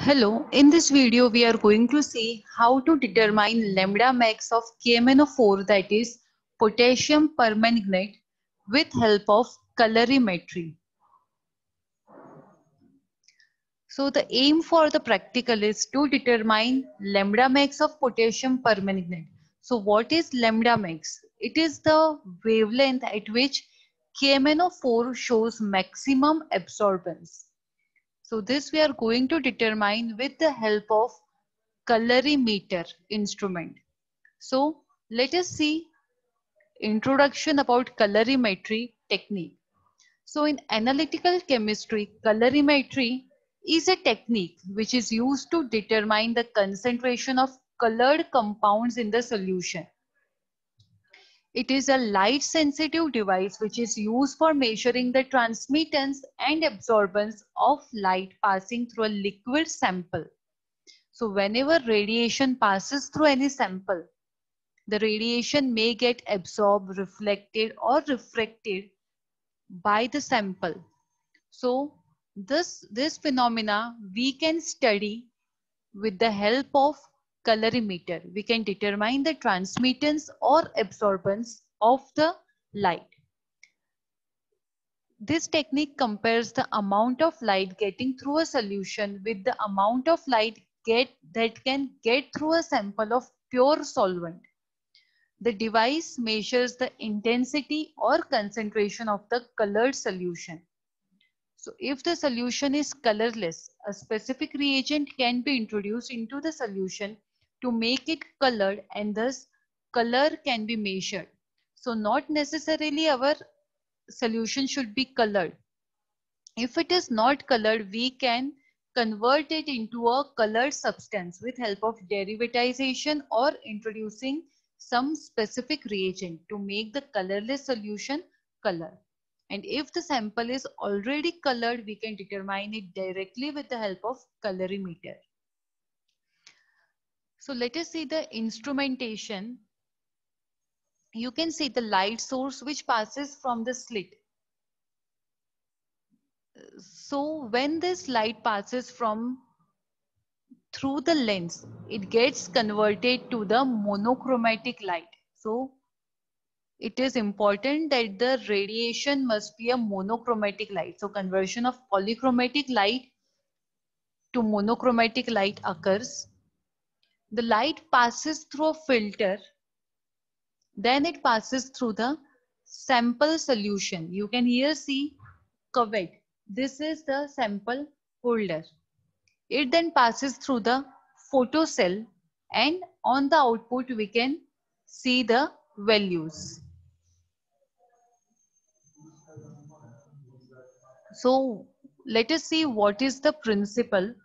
Hello, in this video we are going to see how to determine lambda max of KMNO4, that is potassium permanganate, with help of colorimetry. So the aim for the practical is to determine lambda max of potassium permanganate. So what is lambda max? It is the wavelength at which KMNO4 shows maximum absorbance. So this we are going to determine with the help of colorimeter instrument. So let us see introduction about colorimetry technique. So in analytical chemistry, colorimetry is a technique which is used to determine the concentration of colored compounds in the solution. It is a light sensitive device which is used for measuring the transmittance and absorbance of light passing through a liquid sample. So whenever radiation passes through any sample, the radiation may get absorbed, reflected or refracted by the sample. So this phenomena we can study with the help of colorimeter. We can determine the transmittance or absorbance of the light. This technique compares the amount of light getting through a solution with the amount of light that can get through a sample of pure solvent. The device measures the intensity or concentration of the colored solution. So if the solution is colorless, a specific reagent can be introduced into the solution to make it colored, and thus color can be measured. So not necessarily our solution should be colored. If it is not colored, we can convert it into a colored substance with help of derivatization or introducing some specific reagent to make the colorless solution color. And if the sample is already colored, we can determine it directly with the help of colorimeter. So let us see the instrumentation. You can see the light source which passes from the slit. So when this light passes through the lens, it gets converted to the monochromatic light. So it is important that the radiation must be a monochromatic light. So conversion of polychromatic light to monochromatic light occurs. The light passes through a filter, then it passes through the sample solution. You can here see cuvette. This is the sample holder. It then passes through the photocell, and on the output we can see the values. So let us see what is the principle.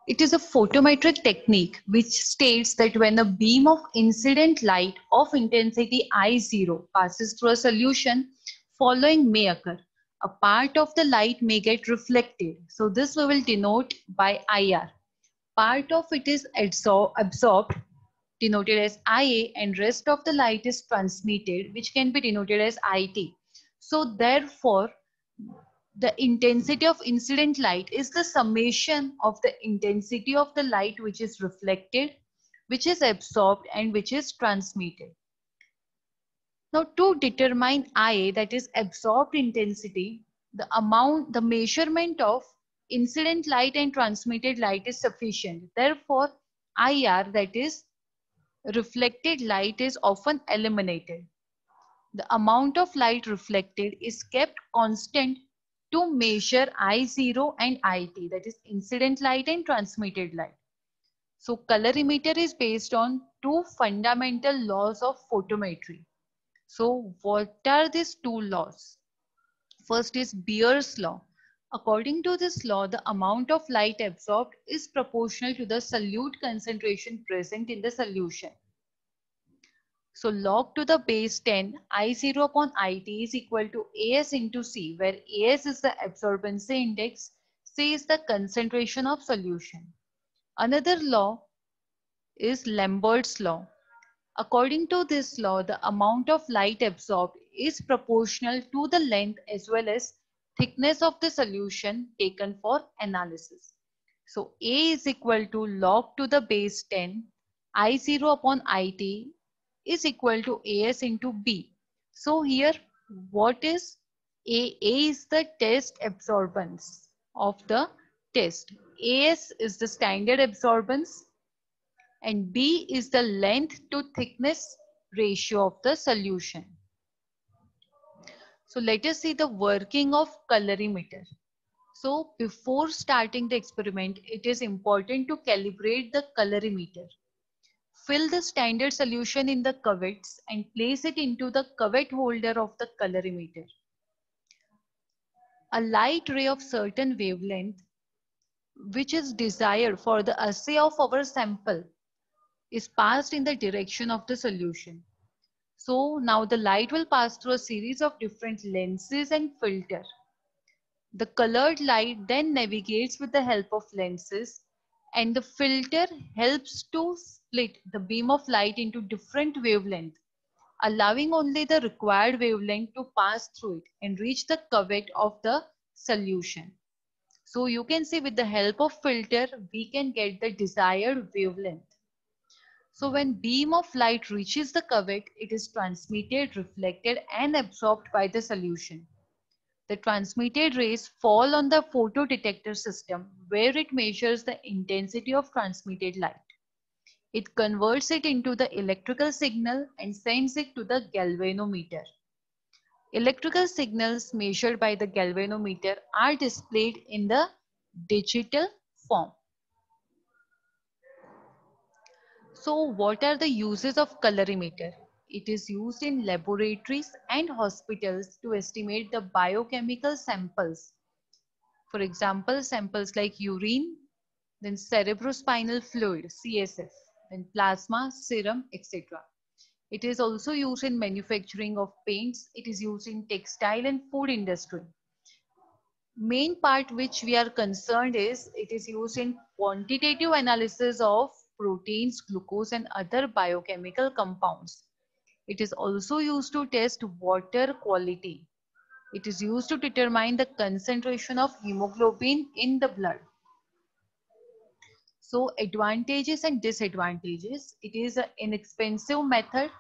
It is a photometric technique which states that when a beam of incident light of intensity I0 passes through a solution, following may occur. A part of the light may get reflected. So this we will denote by IR. Part of it is absorbed, denoted as IA, and rest of the light is transmitted, which can be denoted as IT. So therefore, the intensity of incident light is the summation of the intensity of the light which is reflected, which is absorbed, and which is transmitted. Now to determine IA, that is absorbed intensity, the measurement of incident light and transmitted light is sufficient. Therefore, IR, that is reflected light, is often eliminated. The amount of light reflected is kept constant to measure I0 and IT, that is incident light and transmitted light. So colorimeter is based on two fundamental laws of photometry. So what are these two laws? First is Beer's law. According to this law, the amount of light absorbed is proportional to the solute concentration present in the solution. So log to the base 10 I0 upon IT is equal to AS into C, where AS is the absorbency index, C is the concentration of solution. Another law is Lambert's law. According to this law, the amount of light absorbed is proportional to the length as well as thickness of the solution taken for analysis. So A is equal to log to the base 10 I0 upon IT is equal to AS into B. So here what is A? A is the test absorbance of the test. AS is the standard absorbance and B is the length to thickness ratio of the solution. So let us see the working of colorimeter. So before starting the experiment, it is important to calibrate the colorimeter. Fill the standard solution in the cuvettes and place it into the cuvette holder of the colorimeter. A light ray of certain wavelength, which is desired for the assay of our sample, is passed in the direction of the solution. So now the light will pass through a series of different lenses and filter. The colored light then navigates with the help of lenses and the filter helps to split the beam of light into different wavelengths, allowing only the required wavelength to pass through it and reach the cuvette of the solution. So you can see with the help of filter, we can get the desired wavelength. So when beam of light reaches the cuvette, it is transmitted, reflected and absorbed by the solution. The transmitted rays fall on the photodetector system where it measures the intensity of transmitted light. It converts it into the electrical signal and sends it to the galvanometer. Electrical signals measured by the galvanometer are displayed in the digital form. So what are the uses of colorimeter? It is used in laboratories and hospitals to estimate the biochemical samples. For example, samples like urine, then cerebrospinal fluid, CSF, then plasma, serum, etc. It is also used in manufacturing of paints. It is used in textile and food industry. Main part which we are concerned is it is used in quantitative analysis of proteins, glucose and other biochemical compounds. It is also used to test water quality. It is used to determine the concentration of hemoglobin in the blood. So advantages and disadvantages. It is an inexpensive method.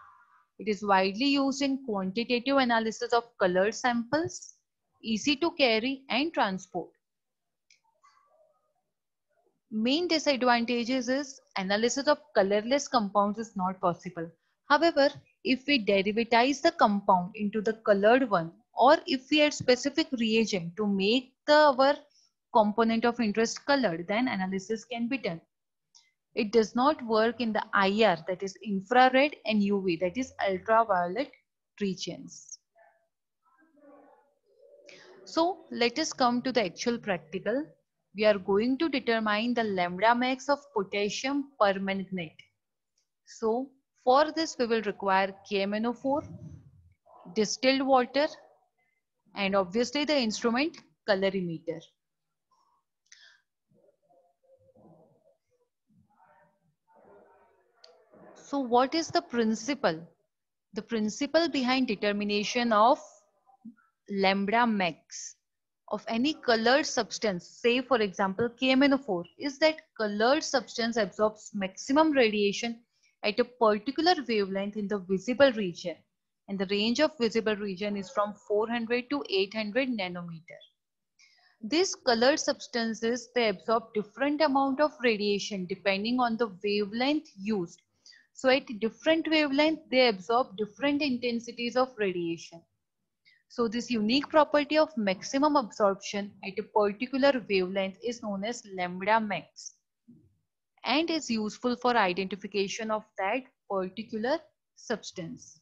It is widely used in quantitative analysis of colored samples, easy to carry and transport. Main disadvantages is analysis of colorless compounds is not possible. However, if we derivatize the compound into the colored one, or if we add specific reagent to make our component of interest colored, then analysis can be done. It does not work in the IR, that is infrared, and UV, that is ultraviolet regions. So let us come to the actual practical. We are going to determine the lambda max of potassium permanganate. So for this we will require KMnO4, distilled water, and obviously the instrument colorimeter. So what is the principle? The principle behind determination of lambda max of any colored substance, say for example KMnO4, is that colored substance absorbs maximum radiation at a particular wavelength in the visible region, and the range of visible region is from 400 to 800 nanometer. These colored substances, they absorb different amount of radiation depending on the wavelength used. So at different wavelength, they absorb different intensities of radiation. So this unique property of maximum absorption at a particular wavelength is known as lambda max and is useful for identification of that particular substance,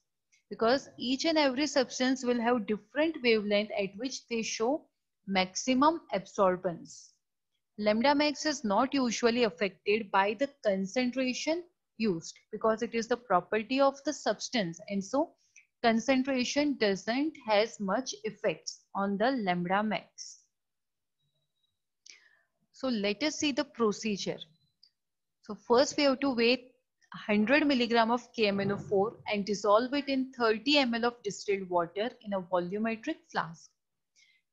because each and every substance will have different wavelength at which they show maximum absorbance. Lambda max is not usually affected by the concentration used because it is the property of the substance, and so concentration doesn't has much effects on the lambda max. So let us see the procedure. So first we have to weigh 100 milligram of KMnO4 and dissolve it in 30 ml of distilled water in a volumetric flask.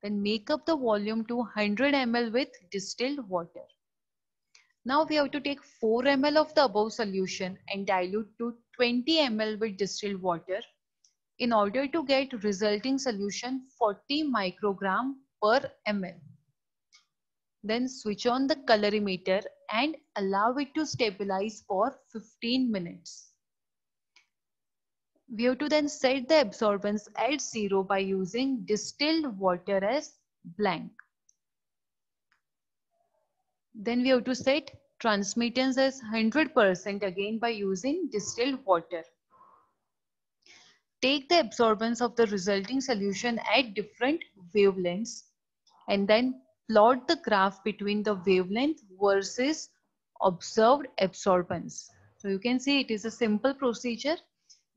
Then make up the volume to 100 ml with distilled water. Now we have to take 4 ml of the above solution and dilute to 20 ml with distilled water in order to get resulting solution 40 microgram per ml. Then switch on the colorimeter and allow it to stabilize for 15 minutes. We have to then set the absorbance at 0 by using distilled water as blank. Then we have to set transmittance as 100% again by using distilled water. Take the absorbance of the resulting solution at different wavelengths and then plot the graph between the wavelength versus observed absorbance. So you can see it is a simple procedure.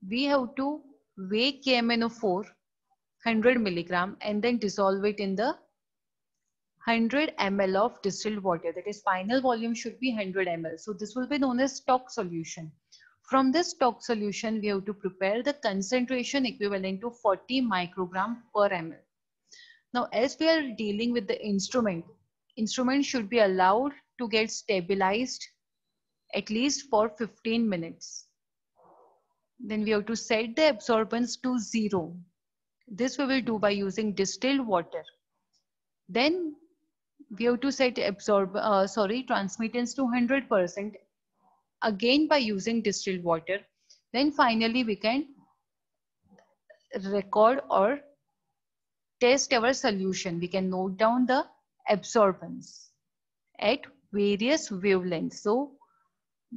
We have to weigh KMnO4 100 milligram and then dissolve it in the 100 ml of distilled water. That is, final volume should be 100 ml. So this will be known as stock solution. From this stock solution, we have to prepare the concentration equivalent to 40 microgram per ml. Now, as we are dealing with the instrument should be allowed to get stabilized at least for 15 minutes. Then we have to set the absorbance to 0. This we will do by using distilled water. Then we have to set transmittance to 100% again by using distilled water. Then finally we can record or test our solution. We can note down the absorbance at various wavelengths. So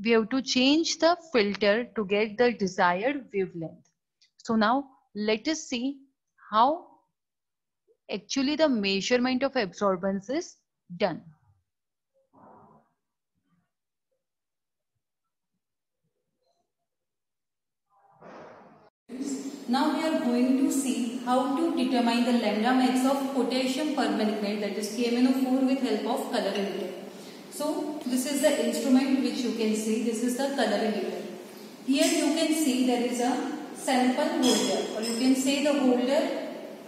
we have to change the filter to get the desired wavelength. So now let us see how actually the measurement of absorbance is done. Now we are going to see how to determine the lambda max of potassium permanganate, that is KMnO4, with help of colorimeter. So this is the instrument which you can see. This is the colorimeter. Here you can see there is a sample holder, or you can say the holder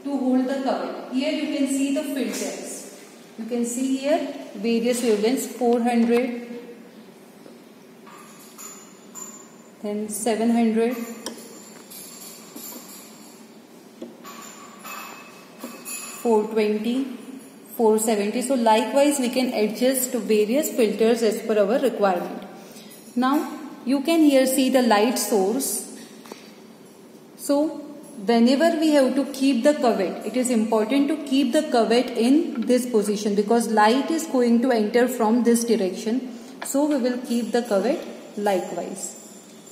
to hold the cover. Here you can see the filters. You can see here various wavelengths, 400, then 700, 420, 470. So likewise we can adjust various filters as per our requirement. Now you can here see the light source. So whenever we have to keep the cuvette, it is important to keep the cuvette in this position because light is going to enter from this direction. So we will keep the cuvette likewise.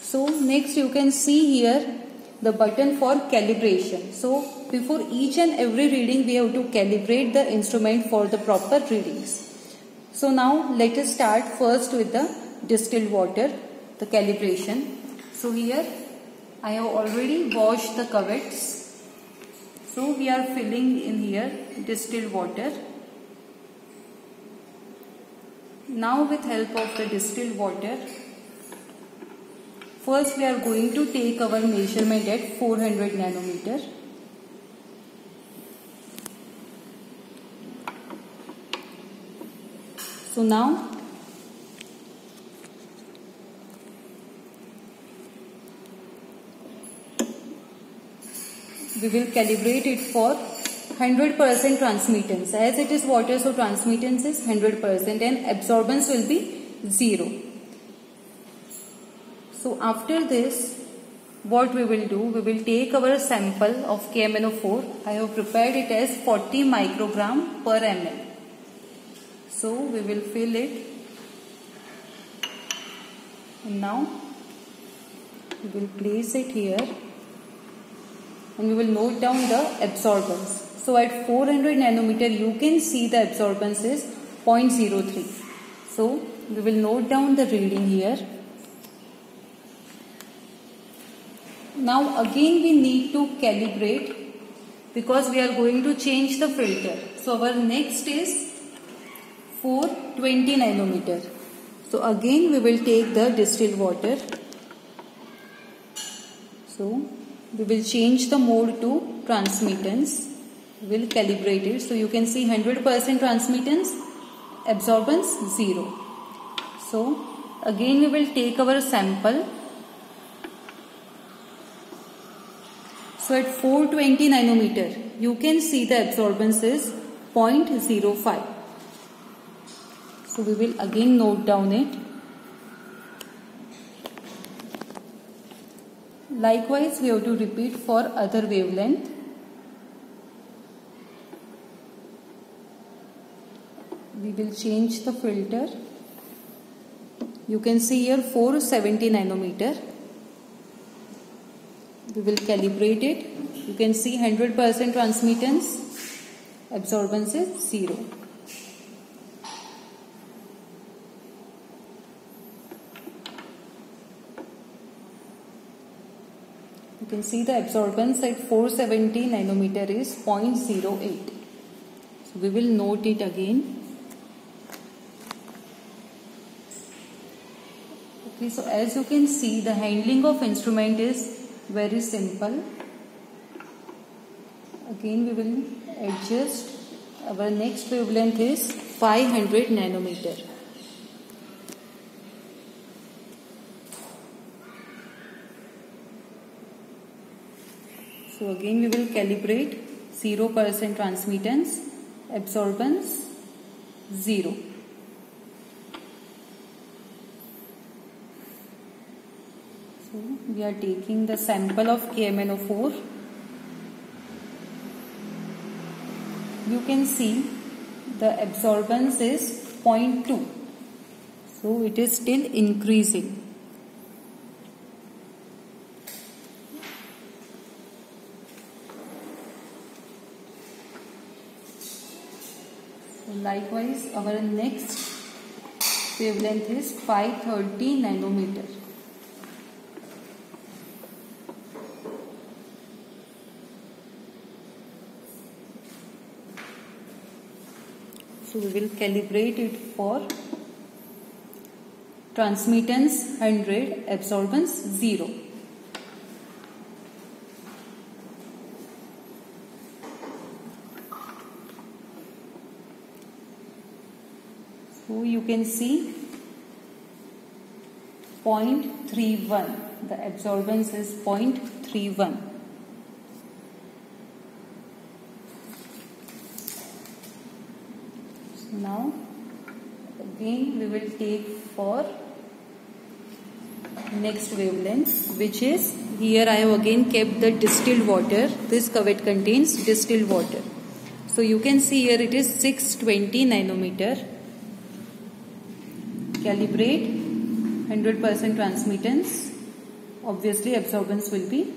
So next you can see here the button for calibration. So before each and every reading we have to calibrate the instrument for the proper readings. So now let us start first with the distilled water, the calibration. So here I have already washed the cuvettes. So we are filling in here distilled water. Now with help of the distilled water, first we are going to take our measurement at 400 nanometer. So now we will calibrate it for 100% transmittance. As it is water, so transmittance is 100% and absorbance will be 0. So after this, what we will do, we will take our sample of KMnO4. I have prepared it as 40 microgram per ml. So we will fill it. And now we will place it here. And we will note down the absorbance. So at 400 nanometer you can see the absorbance is 0.03. So we will note down the reading here. Now again we need to calibrate because we are going to change the filter. So our next is 420 nanometer. So again we will take the distilled water So we will change the mode to transmittance. We will calibrate it. So you can see 100% transmittance, absorbance 0. So again we will take our sample. So at 420 nanometer, you can see the absorbance is 0.05. So we will again note down it. Likewise, we have to repeat for other wavelength. We will change the filter. You can see here 470 nanometer. We will calibrate it. You can see 100% transmittance, absorbance is 0. You can see the absorbance at 470 nanometer is 0.08. So we will note it again. Okay, so as you can see, the handling of instrument is very simple. Again we will adjust. Our next wavelength is 500 nanometer. So again we will calibrate 0% transmittance, absorbance 0. So we are taking the sample of KMNO4. You can see the absorbance is 0.2. So it is still increasing. So likewise, our next wavelength is 530 nanometer. So we will calibrate it for transmittance 100, absorbance 0. So you can see 0.31. The absorbance is 0.31. Now again we will take for next wavelength, which is, here I have again kept the distilled water. This cuvette contains distilled water. So you can see here it is 620 nanometer. Calibrate 100% transmittance. Obviously absorbance will be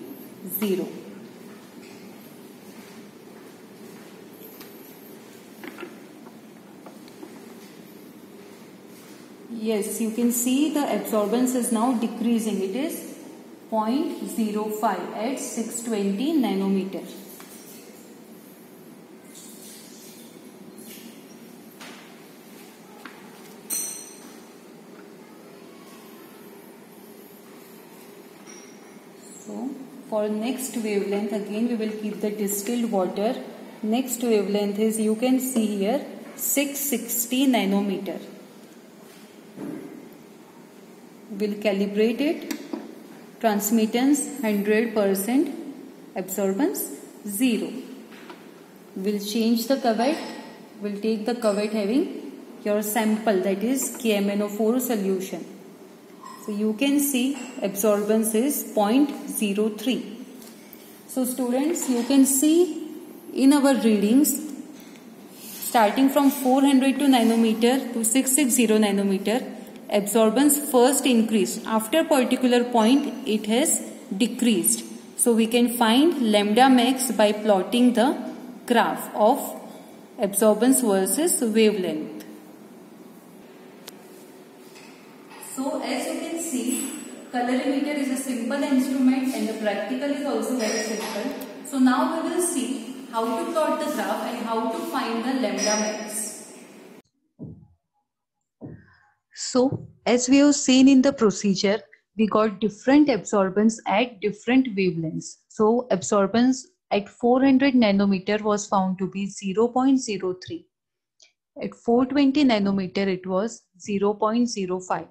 0. Yes, you can see the absorbance is now decreasing. It is 0.05 at 620 nanometer. So for next wavelength, again we will keep the distilled water. Next wavelength is, you can see here, 660 nanometer. Will calibrate it. Transmittance 100%, absorbance 0. Will change the cuvette. Will take the cuvette having your sample, that is KMNO4 solution. So you can see absorbance is 0.03. So students, you can see in our readings, starting from 402 nanometer to 660 nanometer, absorbance first increased. After particular point, it has decreased. So we can find lambda max by plotting the graph of absorbance versus wavelength. So as you can see, colorimeter is a simple instrument and the practical is also very simple. So now we will see how to plot the graph and how to find the lambda max. So, as we have seen in the procedure, we got different absorbance at different wavelengths. So absorbance at 400 nanometer was found to be 0.03. At 420 nanometer, it was 0.05.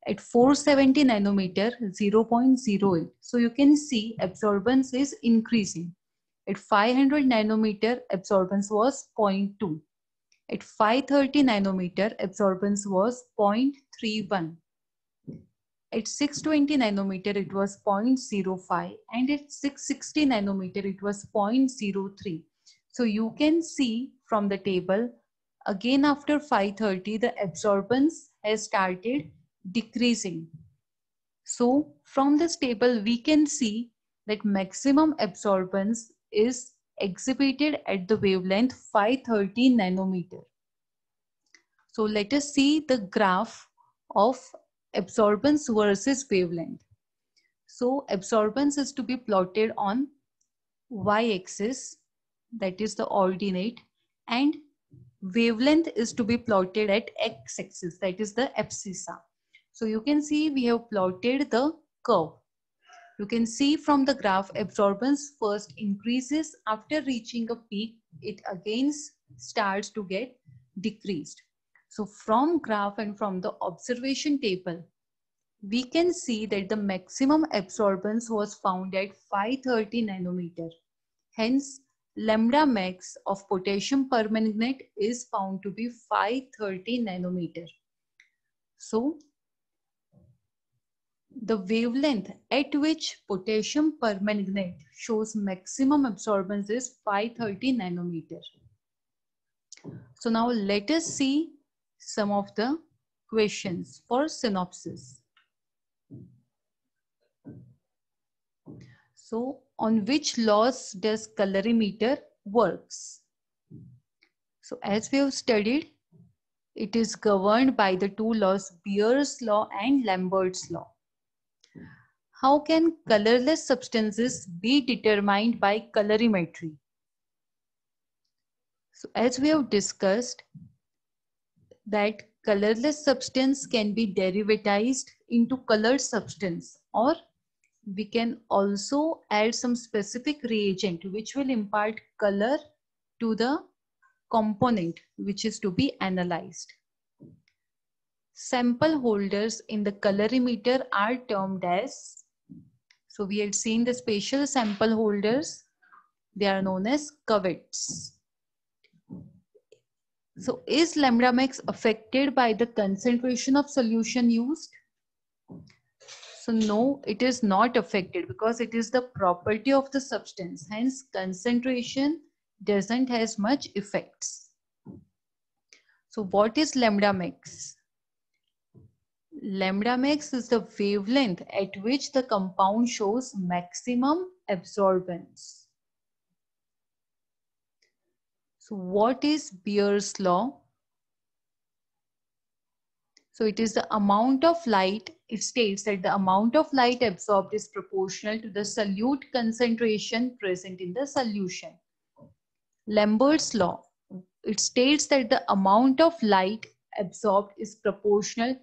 At 470 nanometer, 0.08. So you can see absorbance is increasing. At 500 nanometer, absorbance was 0.2. At 530 nanometer, absorbance was 0.31. At 620 nanometer, it was 0.05. And at 660 nanometer, it was 0.03. So you can see from the table, again after 530, the absorbance has started decreasing. So from this table, we can see that maximum absorbance is exhibited at the wavelength 530 nanometer. So let us see the graph of absorbance versus wavelength. So absorbance is to be plotted on y-axis, that is the ordinate, and wavelength is to be plotted at x-axis, that is the abscissa. So you can see we have plotted the curve. You can see from the graph absorbance first increases, after reaching a peak, it again starts to get decreased. So from graph and from the observation table, we can see that the maximum absorbance was found at 530 nanometer. Hence, lambda max of potassium permanganate is found to be 530 nanometer. So, the wavelength at which potassium permanganate shows maximum absorbance is 530 nanometer. So now let us see some of the questions for synopsis. So on which laws does colorimeter works? So as we have studied, it is governed by the two laws, Beer's law and Lambert's law. How can colorless substances be determined by colorimetry? So as we have discussed, that colorless substance can be derivatized into colored substance, or we can also add some specific reagent which will impart color to the component which is to be analyzed. Sample holders in the colorimeter are termed as, so we had seen the spatial sample holders, they are known as cuvettes. So is lambda max affected by the concentration of solution used? So no, it is not affected because it is the property of the substance. Hence, concentration doesn't has much effects. So what is lambda max? Lambda max is the wavelength at which the compound shows maximum absorbance. So what is Beer's law? So it is the amount of light, it states that the amount of light absorbed is proportional to the solute concentration present in the solution. Lambert's law, it states that the amount of light absorbed is proportional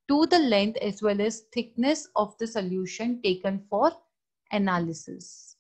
to the length as well as thickness of the solution taken for analysis.